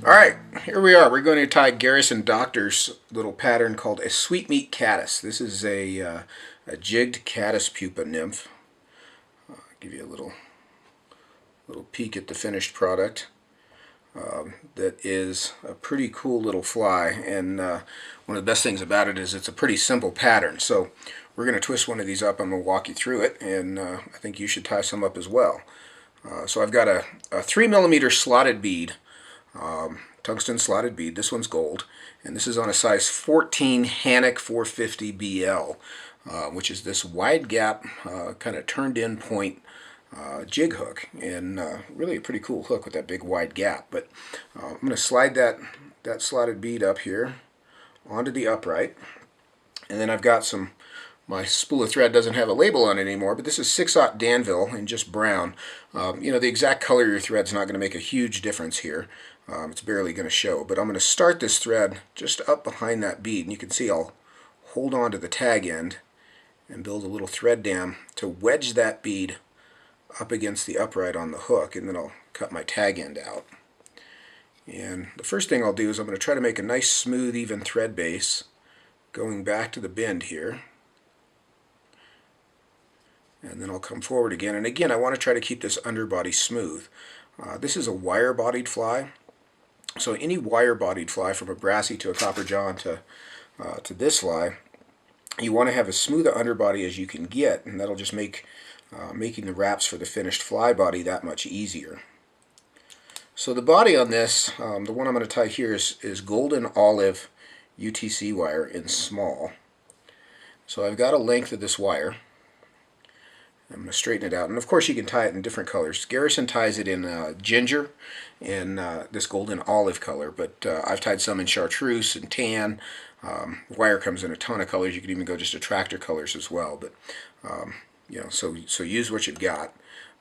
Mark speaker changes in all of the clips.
Speaker 1: Alright, here we are. We're going to tie Garrison Doctor's little pattern called a Sweetmeat Caddis. This is a jigged caddis pupa nymph. I'll give you a little peek at the finished product. That is a pretty cool little fly, and one of the best things about it is it's a pretty simple pattern. So we're going to twist one of these up. I'm going to walk you through it, and I think you should tie some up as well. So I've got a 3mm slotted bead. Tungsten slotted bead. This one's gold, and this is on a size 14 Hanak 450 BL, which is this wide gap, kind of turned in point jig hook, and really a pretty cool hook with that big wide gap. But I'm going to slide that slotted bead up here onto the upright, and then I've got my spool of thread doesn't have a label on it anymore, but this is 6/0 Danville in just brown. You know, the exact color of your thread's not going to make a huge difference here. It's barely going to show, but I'm going to start this thread just up behind that bead, and you can see I'll hold on to the tag end and build a little thread dam to wedge that bead up against the upright on the hook, and then I'll cut my tag end out. And the first thing I'll do is I'm going to try to make a nice smooth even thread base going back to the bend here. And then I'll come forward again, and again I want to try to keep this underbody smooth. This is a wire-bodied fly, so any wire-bodied fly, from a brassy to a copper john to this fly, you want to have as smooth an underbody as you can get, and that'll just make making the wraps for the finished fly body that much easier. So the body on this, the one I'm going to tie here, is golden olive UTC wire in small. So I've got a length of this wire. I'm going to straighten it out, and of course you can tie it in different colors. Garrison ties it in ginger and this golden olive color, but I've tied some in chartreuse and tan. Wire comes in a ton of colors. You can even go just to tractor colors as well, but you know, so use what you've got.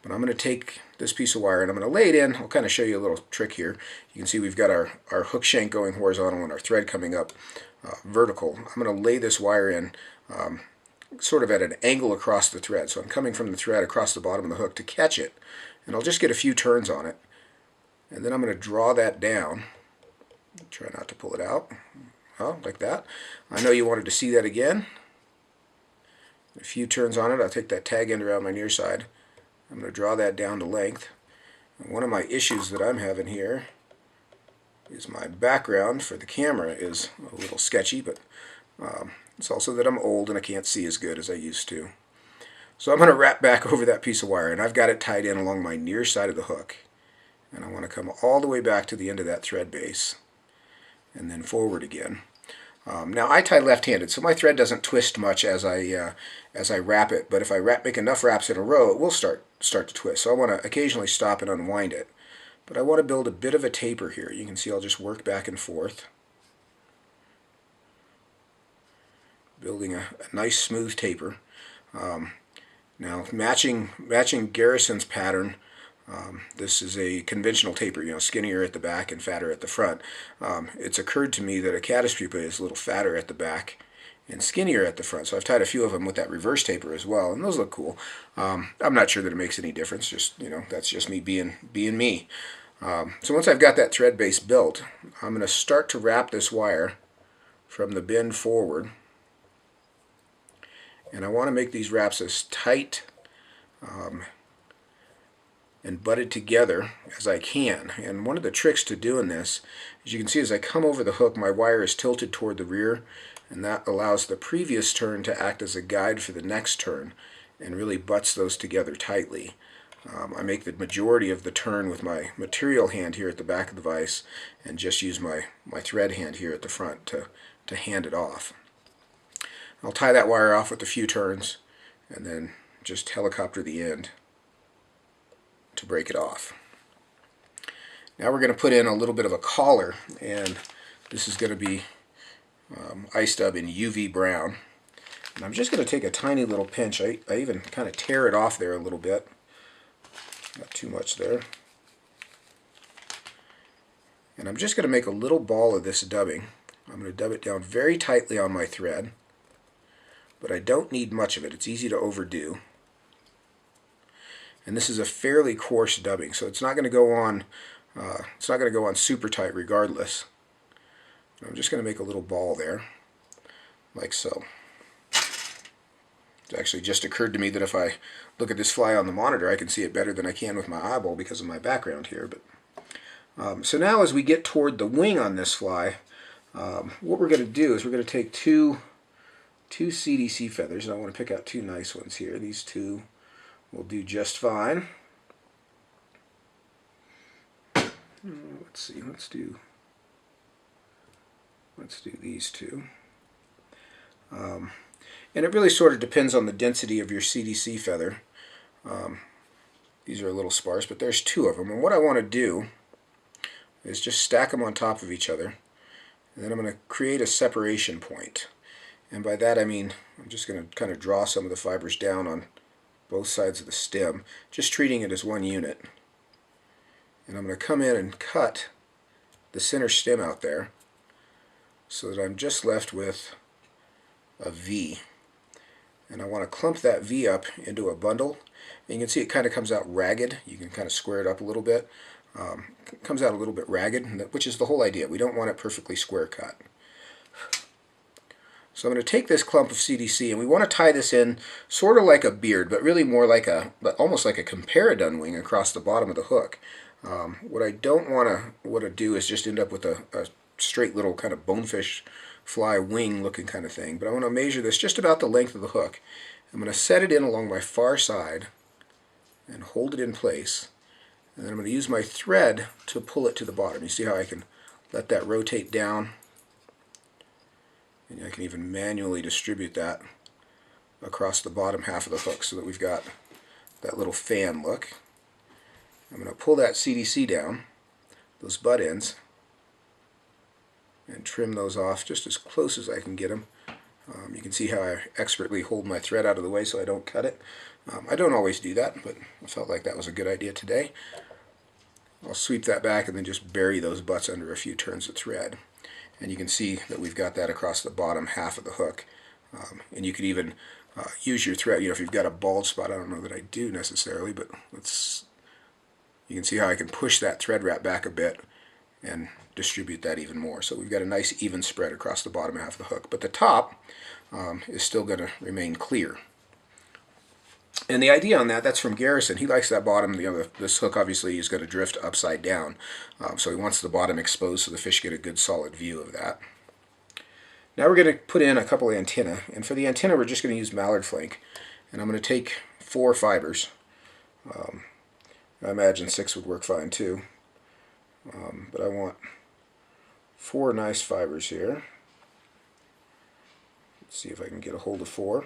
Speaker 1: But I'm going to take this piece of wire and I'm going to lay it in. I'll kind of show you a little trick here. You can see we've got our hook shank going horizontal and our thread coming up vertical. I'm going to lay this wire in sort of at an angle across the thread. So I'm coming from the thread across the bottom of the hook to catch it, and I'll just get a few turns on it, and then I'm going to draw that down. Try not to pull it out. Oh, like that. I know you wanted to see that again. A few turns on it. I'll take that tag end around my near side. I'm going to draw that down to length. And one of my issues that I'm having here is my background for the camera is a little sketchy, but it's also that I'm old and I can't see as good as I used to. So I'm going to wrap back over that piece of wire, and I've got it tied in along my near side of the hook. And I want to come all the way back to the end of that thread base and then forward again. Now I tie left-handed, so my thread doesn't twist much as I wrap it, but if I make enough wraps in a row, it will start to twist. So I want to occasionally stop and unwind it. But I want to build a bit of a taper here. You can see I'll just work back and forth, building a nice smooth taper. Now matching Garrison's pattern, this is a conventional taper, you know, skinnier at the back and fatter at the front. It's occurred to me that a caddis pupa is a little fatter at the back and skinnier at the front, so I've tied a few of them with that reverse taper as well, and those look cool. I'm not sure that it makes any difference, just, you know, that's just me being me. So once I've got that thread base built, I'm going to start to wrap this wire from the bend forward. And I want to make these wraps as tight and butted together as I can. And one of the tricks to doing this, as you can see, as I come over the hook, my wire is tilted toward the rear, and that allows the previous turn to act as a guide for the next turn and really butts those together tightly. I make the majority of the turn with my material hand here at the back of the vise and just use my thread hand here at the front to hand it off. I'll tie that wire off with a few turns and then just helicopter the end to break it off. Now we're going to put in a little bit of a collar, and this is going to be Ice Dub in UV brown. And I'm just going to take a tiny little pinch. I even kind of tear it off there a little bit. Not too much there. And I'm just going to make a little ball of this dubbing. I'm going to dub it down very tightly on my thread, but I don't need much of it. It's easy to overdo. And this is a fairly coarse dubbing, so it's not going to go on It's not going to go on super tight regardless. I'm just going to make a little ball there, like so. It actually just occurred to me that if I look at this fly on the monitor, I can see it better than I can with my eyeball because of my background here. But so now as we get toward the wing on this fly, what we're going to do is we're going to take two CDC feathers, and I want to pick out two nice ones here. These two will do just fine. Let's see, let's do these two. And it really sort of depends on the density of your CDC feather. These are a little sparse, but there's two of them. And what I want to do is just stack them on top of each other. And then I'm going to create a separation point. And by that I mean I'm just going to kind of draw some of the fibers down on both sides of the stem, just treating it as one unit. And I'm going to come in and cut the center stem out there so that I'm just left with a V. And I want to clump that V up into a bundle. And you can see it kind of comes out ragged. You can kind of square it up a little bit. It comes out a little bit ragged, which is the whole idea. We don't want it perfectly square cut. So I'm going to take this clump of CDC, and we want to tie this in sort of like a beard, but really more like almost like a comparadun wing across the bottom of the hook. What I don't want to do is just end up with a straight little kind of bonefish fly wing looking kind of thing. But I want to measure this just about the length of the hook. I'm going to set it in along my far side and hold it in place. And then I'm going to use my thread to pull it to the bottom. You see how I can let that rotate down? And I can even manually distribute that across the bottom half of the hook so that we've got that little fan look. I'm going to pull that CDC down, those butt ends, and trim those off just as close as I can get them. You can see how I expertly hold my thread out of the way so I don't cut it. I don't always do that, but I felt like that was a good idea today. I'll sweep that back and then just bury those butts under a few turns of thread. And you can see that we've got that across the bottom half of the hook. And you could even use your thread, if you've got a bald spot. I don't know that I do necessarily, but you can see how I can push that thread wrap back a bit and distribute that even more. So we've got a nice even spread across the bottom half of the hook. But the top is still going to remain clear. And the idea on that's from Garrison. He likes that bottom. This hook obviously is going to drift upside down. So he wants the bottom exposed so the fish get a good solid view of that. Now we're going to put in a couple of antennae. And for the antenna we're just going to use mallard flank. And I'm going to take 4 fibers. I imagine 6 would work fine too. But I want 4 nice fibers here. Let's see if I can get a hold of 4.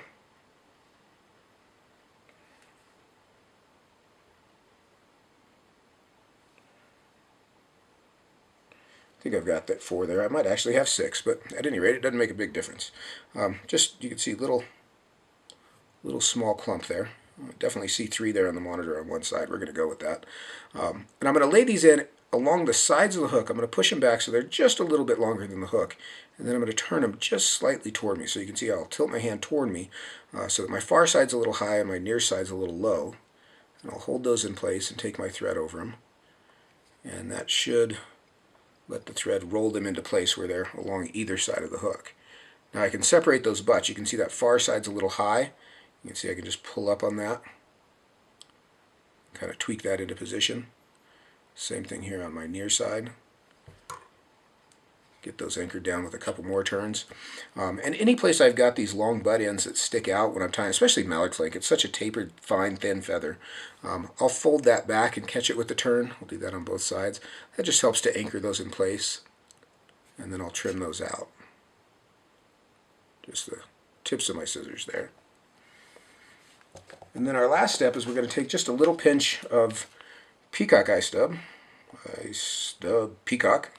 Speaker 1: I think I've got that 4 there. I might actually have 6, but at any rate, it doesn't make a big difference. Just, you can see little small clump there. Definitely see 3 there on the monitor on one side. We're going to go with that. And I'm going to lay these in along the sides of the hook. I'm going to push them back so they're just a little bit longer than the hook. And then I'm going to turn them just slightly toward me. So you can see I'll tilt my hand toward me so that my far side's a little high and my near side's a little low. And I'll hold those in place and take my thread over them. And that should let the thread roll them into place where they're along either side of the hook. Now I can separate those butts. You can see that far side's a little high. You can see I can just pull up on that, kind of tweak that into position. Same thing here on my near side. Get those anchored down with a couple more turns. And any place I've got these long butt ends that stick out when I'm tying, especially mallard flank, it's such a tapered, fine, thin feather. I'll fold that back and catch it with the turn. I'll do that on both sides. That just helps to anchor those in place. And then I'll trim those out. Just the tips of my scissors there. And then our last step is we're going to take just a little pinch of Peacock Ice Dub. Ice Dub Peacock.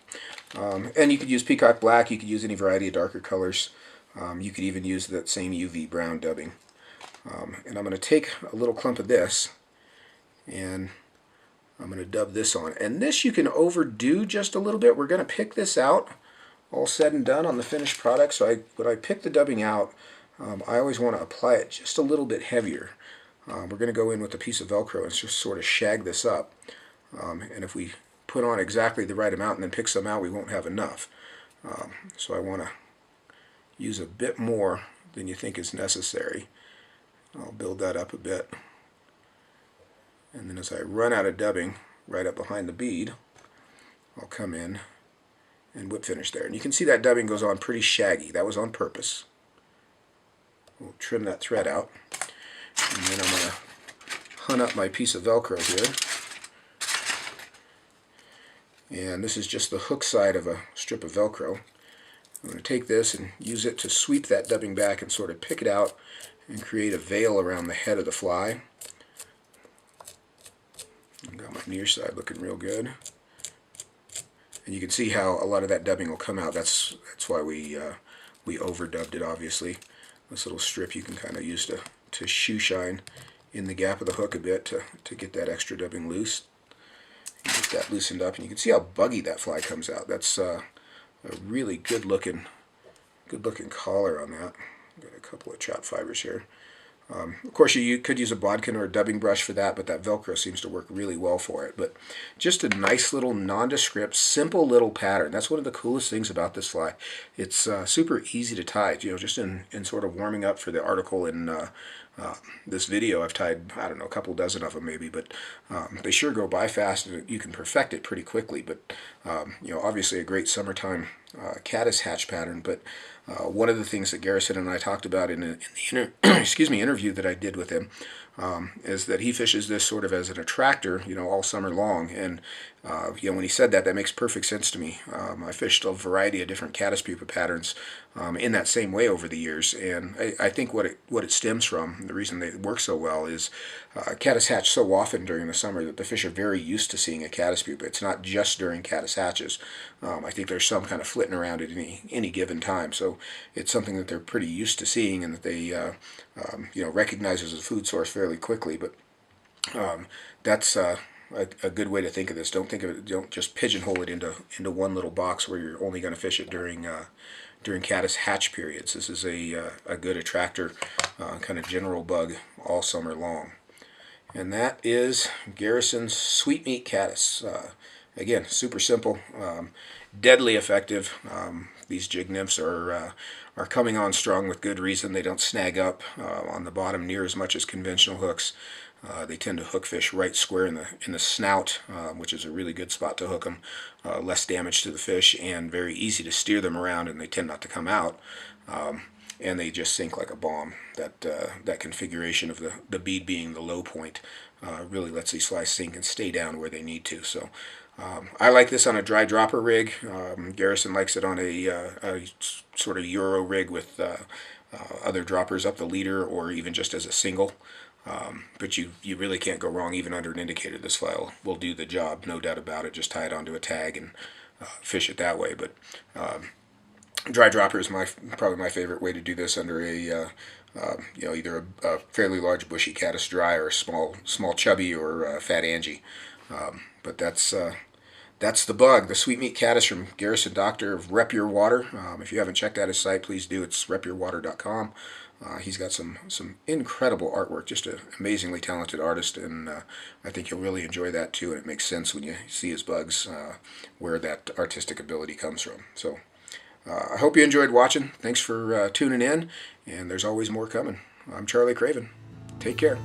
Speaker 1: And you could use Peacock Black, you could use any variety of darker colors. You could even use that same UV brown dubbing. And I'm going to take a little clump of this and I'm going to dub this on. And this you can overdo just a little bit. We're going to pick this out all said and done on the finished product. So when I pick the dubbing out, I always want to apply it just a little bit heavier. We're going to go in with a piece of Velcro and just sort of shag this up. And if we put on exactly the right amount and then pick some out, we won't have enough. So I want to use a bit more than you think is necessary. I'll build that up a bit. And then as I run out of dubbing right up behind the bead, I'll come in and whip finish there. And you can see that dubbing goes on pretty shaggy. That was on purpose. We'll trim that thread out. And then I'm going to hunt up my piece of Velcro here. And this is just the hook side of a strip of Velcro. I'm going to take this and use it to sweep that dubbing back and sort of pick it out and create a veil around the head of the fly. I've got my near side looking real good. And you can see how a lot of that dubbing will come out. That's why we overdubbed it, obviously. This little strip you can kind of use to shoe shine in the gap of the hook a bit to get that extra dubbing loose. Get that loosened up, and you can see how buggy that fly comes out. That's a really good looking collar on that. Got a couple of chopped fibers here. Of course, you could use a bodkin or a dubbing brush for that, but that Velcro seems to work really well for it. But just a nice little nondescript, simple little pattern. That's one of the coolest things about this fly. It's super easy to tie. You know, just in sort of warming up for the article in this video, I've tied, I don't know, a couple dozen of them maybe, but they sure go by fast, and you can perfect it pretty quickly. But you know, obviously a great summertime caddis hatch pattern. But one of the things that Garrison and I talked about in the interview that I did with him is that he fishes this sort of as an attractor, you know, all summer long. And you know, when he said that, that makes perfect sense to me. I fished a variety of different caddis pupa patterns in that same way over the years, and I think what it stems from, the reason they work so well, is caddis hatch so often during the summer that the fish are very used to seeing a caddis pupa. It's not just during caddis hatches. I think there's some kind of flitting around at any given time, so it's something that they're pretty used to seeing, and that they you know, recognize as a food source fairly quickly. But that's a good way to think of this. Don't think of it. Don't just pigeonhole it into one little box where you're only going to fish it during caddis hatch periods. This is a good attractor, kind of general bug all summer long. And that is Garrison's Sweetmeat Caddis. Again, super simple, deadly effective. These jig nymphs are coming on strong with good reason. They don't snag up on the bottom near as much as conventional hooks. They tend to hook fish right square in the snout, which is a really good spot to hook them. Less damage to the fish and very easy to steer them around, and they tend not to come out. And they just sink like a bomb. That configuration of the bead being the low point really lets these flies sink and stay down where they need to. So I like this on a dry dropper rig. Garrison likes it on a sort of Euro rig with other droppers up the leader, or even just as a single. But you really can't go wrong even under an indicator. This fly will do the job, no doubt about it. Just tie it onto a tag and fish it that way. But dry dropper is probably my favorite way to do this under a you know, either a fairly large bushy caddis dry or a small chubby or fat Angie. But that's the bug, the Sweetmeat Caddis from Garrison Doctor of Rep Your Water. If you haven't checked out his site, please do. It's repyourwater.com. He's got some incredible artwork, just an amazingly talented artist, and I think you'll really enjoy that too, and it makes sense when you see his bugs, where that artistic ability comes from. So I hope you enjoyed watching. Thanks for tuning in, and there's always more coming. I'm Charlie Craven. Take care.